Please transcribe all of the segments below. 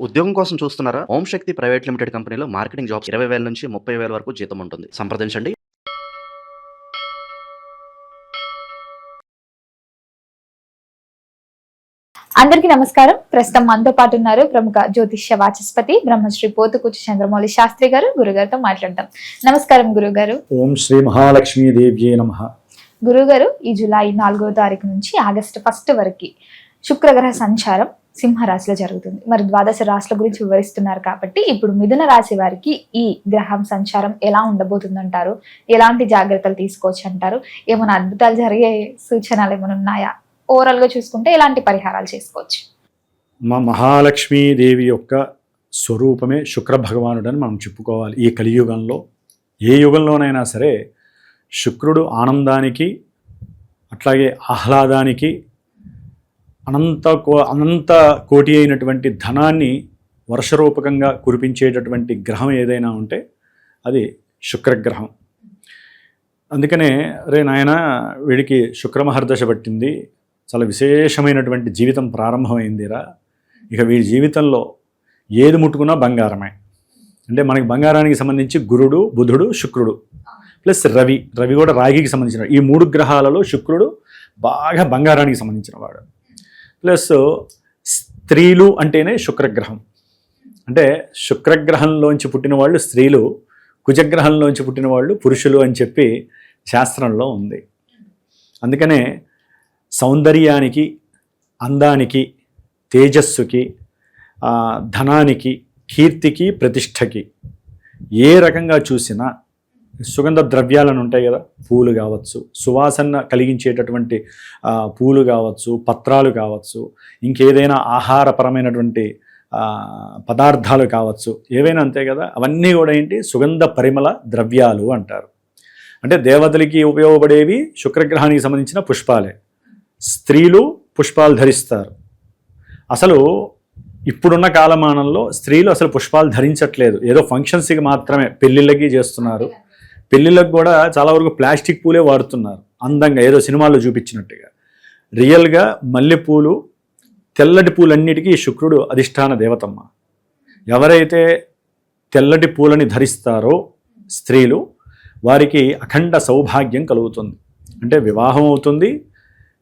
ఉద్యోగం కోసం చూస్తున్నారా? ఓం శక్తి ప్రైవేట్ లిమిటెడ్ కంపెనీలో మార్కెటింగ్ జాబ్స్ 20,000 నుంచి 30,000 వరకు జీతం ఉంటుంది. సంప్రదించండి. అందరికీ నమస్కారం. ప్రస్తుతం మనతో పాటు ఉన్నారు ప్రముఖ జ్యోతిష్య వాచస్పతి బ్రహ్మశ్రీ పోతుకూచి చంద్రమౌళి శాస్త్రి గారు. గురుగారితో మాట్లాడతాం. నమస్కారం గురుగారు. ఓం శ్రీ మహాలక్ష్మీ దేవ్యే నమః. గురుగారు, ఈ జూలై 4వ తారీఖు నుంచి ఆగస్టు 1 వరకు శుక్రగ్రహ సంచారం సింహరాశిలో జరుగుతుంది. మరి ద్వాదశ రాశుల గురించి వివరిస్తున్నారు కాబట్టి ఇప్పుడు మిథున రాశి వారికి ఈ గ్రహం సంచారం ఎలా ఉండబోతుందంటారు? ఎలాంటి జాగ్రత్తలు తీసుకోవచ్చు అంటారు? ఏమైనా అద్భుతాలు జరిగే సూచనలు ఏమైనా ఉన్నాయా? ఓవరాల్ గా చూసుకుంటే ఎలాంటి పరిహారాలు చేసుకోవచ్చు? మా మహాలక్ష్మీదేవి యొక్క స్వరూపమే శుక్ర భగవానుడని మనం చెప్పుకోవాలి. ఈ కలియుగంలో ఏ యుగంలోనైనా సరే శుక్రుడు ఆనందానికి, అట్లాగే ఆహ్లాదానికి, అనంత కోటి అయినటువంటి ధనాన్ని వర్షరూపకంగా కురిపించేటటువంటి గ్రహం ఏదైనా ఉంటే అది శుక్రగ్రహం. అందుకనే రే నాయన, వీడికి శుక్రమహర్దశ పట్టింది, చాలా విశేషమైనటువంటి జీవితం ప్రారంభమైందిరా, ఇక వీడి జీవితంలో ఏది ముట్టుకున్నా బంగారమే. అంటే మనకి బంగారానికి సంబంధించి గురుడు, బుధుడు, శుక్రుడు ప్లస్ రవి కూడా రాగికి సంబంధించిన, ఈ 3 గ్రహాలలో శుక్రుడు బాగా బంగారానికి సంబంధించిన వాడు. ప్లస్ స్త్రీలు అంటేనే శుక్రగ్రహం. అంటే శుక్రగ్రహంలోంచి పుట్టిన వాళ్ళు స్త్రీలు, కుజగ్రహంలోంచి పుట్టిన వాళ్ళు పురుషులు అని చెప్పి శాస్త్రంలో ఉంది. అందుకనే సౌందర్యానికి, అందానికి, తేజస్సుకి, ధనానికి, కీర్తికి, ప్రతిష్టకి ఏ రకంగా చూసినా సుగంధ ద్రవ్యాలను ఉంటాయి కదా, పూలు కావచ్చు, సువాసన కలిగించేటటువంటి పూలు కావచ్చు, పత్రాలు కావచ్చు, ఇంకేదైనా ఆహారపరమైనటువంటి పదార్థాలు కావచ్చు, ఏవైనా అంతే కదా, అవన్నీ కూడా ఏంటి, సుగంధ పరిమళ ద్రవ్యాలు అంటారు. అంటే దేవతలకి ఉపయోగపడేవి శుక్రగ్రహానికి సంబంధించిన పుష్పాలే. స్త్రీలు పుష్పాలు ధరిస్తారు. అసలు ఇప్పుడున్న కాలమానంలో స్త్రీలు అసలు పుష్పాలు ధరించట్లేదు, ఏదో ఫంక్షన్స్కి మాత్రమే, పెళ్ళిళ్ళకి చేస్తున్నారు. పెళ్ళిళ్ళకి కూడా చాలా వరకు ప్లాస్టిక్ పూలే వాడుతున్నారు, అందంగా ఏదో సినిమాల్లో చూపించినట్టుగా. రియల్గా మల్లెపూలు, తెల్లటి పూలన్నిటికీ శుక్రుడు అధిష్టాన దేవతమ్మ. ఎవరైతే తెల్లటి పూలని ధరిస్తారో స్త్రీలు, వారికి అఖండ సౌభాగ్యం కలుగుతుంది. అంటే వివాహం అవుతుంది,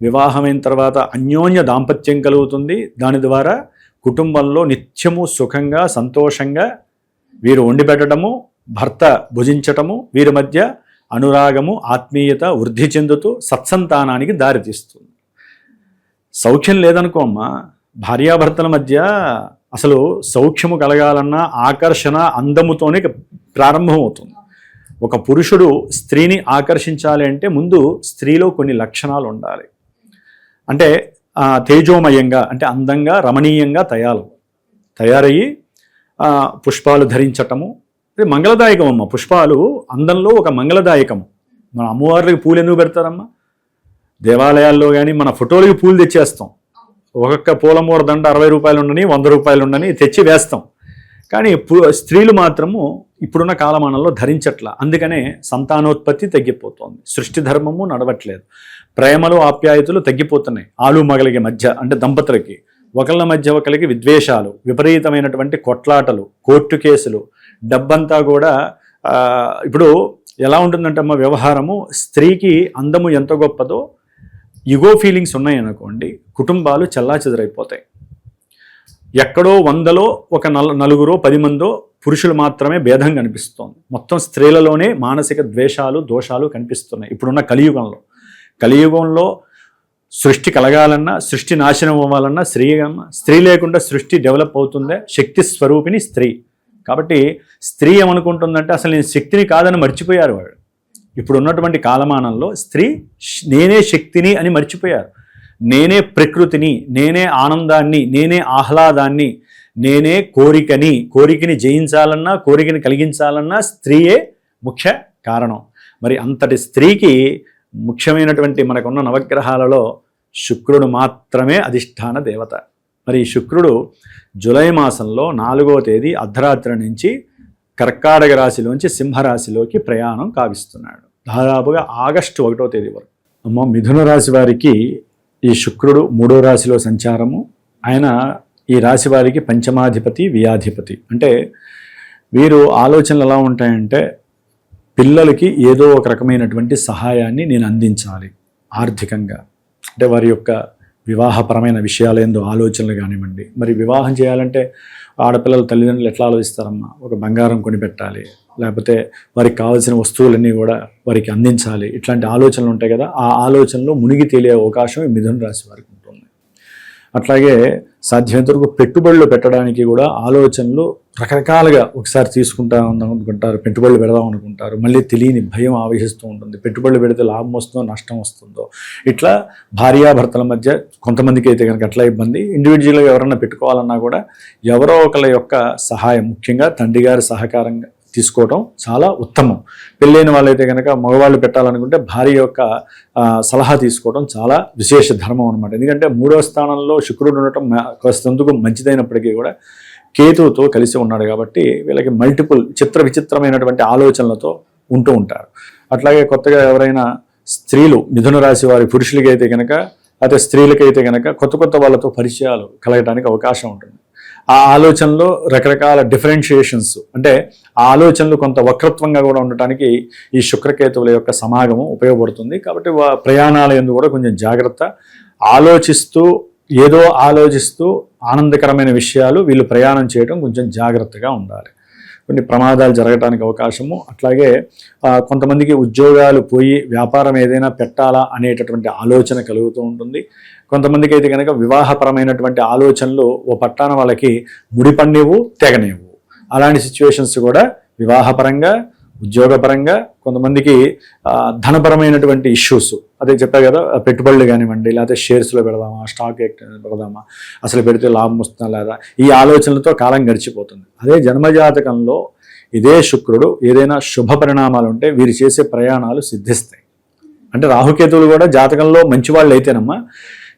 వివాహమైన తర్వాత అన్యోన్య దాంపత్యం కలుగుతుంది. దాని ద్వారా కుటుంబంలో నిత్యము సుఖంగా, సంతోషంగా వీరు వండి పెట్టడము, భర్త భుజించటము, వీరి మధ్య అనురాగము, ఆత్మీయత వృద్ధి చెందుతూ సత్సంతానానికి దారితీస్తుంది. సౌఖ్యం లేదనుకో అమ్మా, భార్యాభర్తల మధ్య అసలు సౌఖ్యము కలగాలన్నా ఆకర్షణ అందముతోనే ప్రారంభమవుతుంది. ఒక పురుషుడు స్త్రీని ఆకర్షించాలి అంటే ముందు స్త్రీలో కొన్ని లక్షణాలు ఉండాలి. అంటే తేజోమయంగా, అంటే అందంగా, రమణీయంగా తయారయ్యి పుష్పాలు ధరించటము. ఇది మంగళదాయకం అమ్మ. పుష్పాలు అందంలో ఒక మంగళదాయకము. మన అమ్మవార్లకి పూలు ఎందుకు పెడతారమ్మా? దేవాలయాల్లో కానీ మన ఫోటోలకి పూలు తెచ్చేస్తాం. ఒక్కొక్క పూల మూర దండ 60 రూపాయలు ఉండని, 100 రూపాయలు ఉండని తెచ్చి వేస్తాం. కానీ స్త్రీలు మాత్రము ఇప్పుడున్న కాలమానంలో ధరించట్ల. అందుకనే సంతానోత్పత్తి తగ్గిపోతుంది, సృష్టి ధర్మము నడవట్లేదు, ప్రేమలు ఆప్యాయతలు తగ్గిపోతున్నాయి. ఆలు మగలికి మధ్య, అంటే దంపతులకి ఒకళ్ళ మధ్య ఒకరికి విద్వేషాలు, విపరీతమైనటువంటి కొట్లాటలు, కోర్టు కేసులు, డబ్బంతా కూడా. ఇప్పుడు ఎలా ఉంటుందంటే అమ్మ వ్యవహారము, స్త్రీకి అందము ఎంత గొప్పదో, ఇగో ఫీలింగ్స్ ఉన్నాయనుకోండి, కుటుంబాలు చెల్లాచెదరైపోతాయి. ఎక్కడో 100లో ఒక 4 10 మందో పురుషులు మాత్రమే భేదం కనిపిస్తోంది. మొత్తం స్త్రీలలోనే మానసిక ద్వేషాలు, దోషాలు కనిపిస్తున్నాయి ఇప్పుడున్న కలియుగంలో. సృష్టి కలగాలన్నా, సృష్టి నాశనం అవ్వాలన్నా స్త్రీ లేకుండా సృష్టి డెవలప్ అవుతుందే. శక్తి స్వరూపిణి స్త్రీ. కాబట్టి స్త్రీ ఏమనుకుంటుందంటే అసలు నేను శక్తిని కాదని మర్చిపోయారు వాళ్ళు. ఇప్పుడు ఉన్నటువంటి కాలమానంలో స్త్రీ నేనే శక్తిని అని మర్చిపోయారు. నేనే ప్రకృతిని, నేనే ఆనందాన్ని, నేనే ఆహ్లాదాన్ని, నేనే కోరికని జయించాలన్నా, కోరికని కలిగించాలన్నా స్త్రీయే ముఖ్య కారణం. మరి అంతటి స్త్రీకి ముఖ్యమైనటువంటి మనకున్న నవగ్రహాలలో శుక్రుడు మాత్రమే అధిష్టాన దేవత. మరి ఈ శుక్రుడు జూలై మాసంలో 4వ తేదీ అర్ధరాత్రి నుంచి కర్కాటక రాశిలోంచి సింహరాశిలోకి ప్రయాణం కావిస్తున్నాడు, దాదాపుగా ఆగస్టు 1వ తేదీ వరకు. మిథున రాశి వారికి ఈ శుక్రుడు 3వ రాశిలో సంచారము, ఆయన ఈ రాశి వారికి పంచమాధిపతి వ్యయాధిపతి. అంటే వీరు ఆలోచనలు ఎలా ఉంటాయంటే పిల్లలకి ఏదో ఒక రకమైనటువంటి సహాయాన్ని నేను అందించాలి ఆర్థికంగా. అంటే వారి యొక్క వివాహపరమైన విషయాలేందో ఆలోచనలు కానివ్వండి. మరి వివాహం చేయాలంటే ఆడపిల్లల తల్లిదండ్రులు ఎట్లా ఆలోచిస్తారమ్మా, ఒక బంగారం కొనిపెట్టాలి, లేకపోతే వారికి కావాల్సిన వస్తువులన్నీ కూడా వారికి అందించాలి, ఇట్లాంటి ఆలోచనలు ఉంటాయి కదా. ఆ ఆలోచనలో మునిగి తేలే అవకాశం ఈ మిథున రాశి వారికి ఉంటుంది. అట్లాగే సాధ్యమైనంత వరకు పెట్టుబడులు పెట్టడానికి కూడా ఆలోచనలు రకరకాలుగా ఒకసారి తీసుకుంటా అనుకుంటారు, పెట్టుబడులు పెడదాం అనుకుంటారు, మళ్ళీ తెలియని భయం ఆవేశిస్తూ ఉంటుంది. పెట్టుబడులు పెడితే లాభం వస్తుందో నష్టం వస్తుందో, ఇట్లా భార్యాభర్తల మధ్య కొంతమందికి అయితే కనుక అట్లా ఇబ్బంది. ఇండివిజువల్గా ఎవరన్నా పెట్టుకోవాలన్నా కూడా ఎవరో ఒకళ్ళ యొక్క సహాయం, ముఖ్యంగా తండ్రి గారి సహకారంగా తీసుకోవడం చాలా ఉత్తమం. పెళ్ళైన వాళ్ళైతే కనుక మగవాళ్ళు పెట్టాలనుకుంటే భార్య యొక్క సలహా తీసుకోవడం చాలా విశేష ధర్మం అనమాట. ఎందుకంటే 3వ స్థానంలో శుక్రుడు ఉండటం కొంతకు మంచిదైనప్పటికీ కూడా కేతువుతో కలిసి ఉన్నాడు కాబట్టి వీళ్ళకి మల్టిపుల్ విచిత్రమైనటువంటి ఆలోచనలతో ఉంటూ ఉంటారు. అట్లాగే కొత్తగా ఎవరైనా స్త్రీలు మిథున రాశి వారి పురుషులకైతే కనుక అదే స్త్రీలకైతే కనుక కొత్త వాళ్ళతో పరిచయాలు కలగడానికి అవకాశం ఉంటుంది. ఆ ఆలోచనలో రకరకాల డిఫరెన్షియేషన్స్, అంటే ఆ ఆలోచనలు కొంత వక్రత్వంగా కూడా ఉండటానికి ఈ శుక్రకేతువుల యొక్క సమాగమం ఉపయోగపడుతుంది. కాబట్టి ప్రయాణాల యందు కూడా కొంచెం జాగ్రత్త, ఆలోచిస్తూ ఆనందకరమైన విషయాలు వీళ్ళు ప్రయాణం చేయడం కొంచెం జాగ్రత్తగా ఉండాలి. కొన్ని ప్రమాదాలు జరగడానికి అవకాశము. అట్లాగే కొంతమందికి ఉద్యోగాలు పోయి వ్యాపారం ఏదైనా పెట్టాలా అనేటటువంటి ఆలోచన కలుగుతూ ఉంటుంది. కొంతమందికి అయితే కనుక వివాహపరమైనటువంటి ఆలోచనలు ఓ పట్టాన వాళ్ళకి ముడిపడినవు తెగనేవు. అలాంటి సిచ్యువేషన్స్ కూడా వివాహపరంగా, ఉద్యోగపరంగా, కొంతమందికి ధనపరమైనటువంటి ఇష్యూస్, అదే చెప్పా కదా, పెట్టుబడులు కానివ్వండి, లేకపోతే షేర్స్లో పెడదామా, స్టాక్ పెడదామా, అసలు పెడితే లాభం వస్తుందా లేదా, ఈ ఆలోచనలతో కాలం గడిచిపోతుంది. అదే జన్మజాతకంలో ఇదే శుక్రుడు ఏదైనా శుభ పరిణామాలు ఉంటే వీరు చేసే ప్రయాణాలు సిద్ధిస్తాయి. అంటే రాహుకేతువులు కూడా జాతకంలో మంచి వాళ్ళు అయితేనమ్మా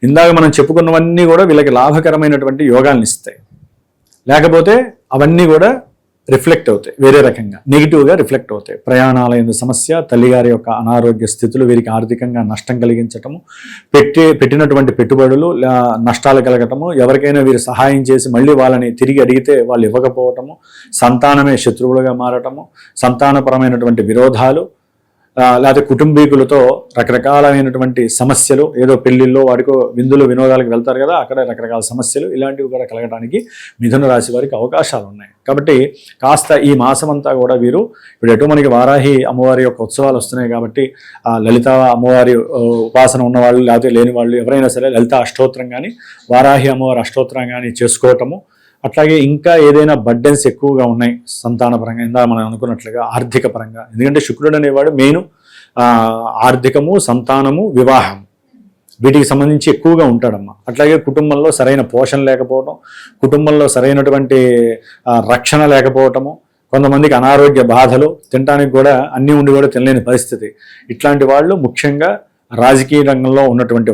ఇందాక మనం చెప్పుకున్నవన్నీ కూడా వీళ్ళకి లాభకరమైనటువంటి యోగాలను ఇస్తాయి. లేకపోతే అవన్నీ కూడా రిఫ్లెక్ట్ అవుతాయి, వేరే రకంగా నెగిటివ్గా రిఫ్లెక్ట్ అవుతాయి. ప్రయాణాల యందు సమస్య, తల్లిగారి యొక్క అనారోగ్య స్థితులు వీరికి ఆర్థికంగా నష్టం కలిగించటము, పెట్టినటువంటి పెట్టుబడులు నష్టాలు కలగటము, ఎవరికైనా వీరు సహాయం చేసి మళ్ళీ వాళ్ళని తిరిగి అడిగితే వాళ్ళు ఇవ్వకపోవటము, సంతానమే శత్రువులుగా మారటము, సంతానపరమైనటువంటి విరోధాలు, లేకపోతే కుటుంబీకులతో రకరకాలైనటువంటి సమస్యలు, ఏదో పెళ్లిల్లో వాడికో విందులు వినోదాలకు వెళ్తారు కదా, అక్కడ రకరకాల సమస్యలు ఇలాంటివి కూడా కలగడానికి మిథున రాశి వారికి అవకాశాలు ఉన్నాయి. కాబట్టి కాస్త ఈ మాసం అంతా కూడా వీరు ఇప్పుడు ఎటు మనకి వారాహి అమ్మవారి యొక్క ఉత్సవాలు వస్తున్నాయి కాబట్టి లలిత అమ్మవారి ఉపాసన ఉన్నవాళ్ళు లేకపోతే లేని వాళ్ళు ఎవరైనా సరే లలిత అష్టోత్తరం కానీ వారాహి అమ్మవారి అష్టోత్తరం కానీ చేసుకోవటము. అట్లాగే ఇంకా ఏదైనా బర్డెన్స్ ఎక్కువగా ఉన్నాయి సంతానపరంగా, ఇందా మనం అనుకున్నట్లుగా ఆర్థిక పరంగా, ఎందుకంటే శుక్రుడు అనేవాడు మెయిన్ ఆర్థికము, సంతానము, వివాహం, వీటికి సంబంధించి ఎక్కువగా ఉంటాడమ్మా. అట్లాగే కుటుంబంలో సరైన పోషణ లేకపోవడం, కుటుంబంలో సరైనటువంటి రక్షణ లేకపోవటము, కొంతమందికి అనారోగ్య బాధలు, తినడానికి కూడా అన్నీ ఉండి కూడా తినలేని పరిస్థితి. ఇట్లాంటి వాళ్ళు ముఖ్యంగా రాజకీయ రంగంలో ఉన్నటువంటి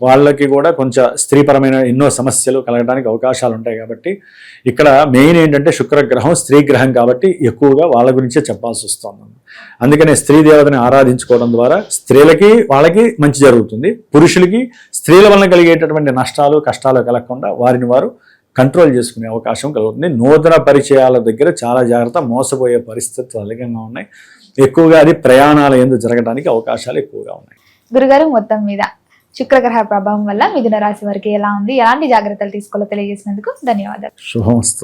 వాళ్ళకి కూడా కొంచెం స్త్రీపరమైన ఎన్నో సమస్యలు కలగడానికి అవకాశాలు ఉంటాయి. కాబట్టి ఇక్కడ మెయిన్ ఏంటంటే శుక్రగ్రహం స్త్రీ గ్రహం కాబట్టి ఎక్కువగా వాళ్ళ గురించే చెప్పాల్సి వస్తుంది. అందుకనే స్త్రీ దేవతని ఆరాధించుకోవడం ద్వారా స్త్రీలకి వాళ్ళకి మంచి జరుగుతుంది, పురుషులకి స్త్రీల వలన కలిగేటటువంటి నష్టాలు కష్టాలు కలగకుండా వారిని వారు కంట్రోల్ చేసుకునే అవకాశం కలుగుతుంది. నూతన పరిచయాల దగ్గర చాలా జాగ్రత్త, మోసపోయే పరిస్థితులు అధికంగా ఉన్నాయి. ఎక్కువగా అది ప్రయాణాల యందు జరగడానికి అవకాశాలు ఎక్కువగా ఉన్నాయి. గురుగారు, మొత్తం మీద శుక్రగ్రహ ప్రభావం వల్ల మిథున రాశి వారికి ఎలా ఉంది, ఎలాంటి జాగ్రత్తలు తీసుకోవాలో తెలియజేసినందుకు ధన్యవాదాలు. శుభమస్తు.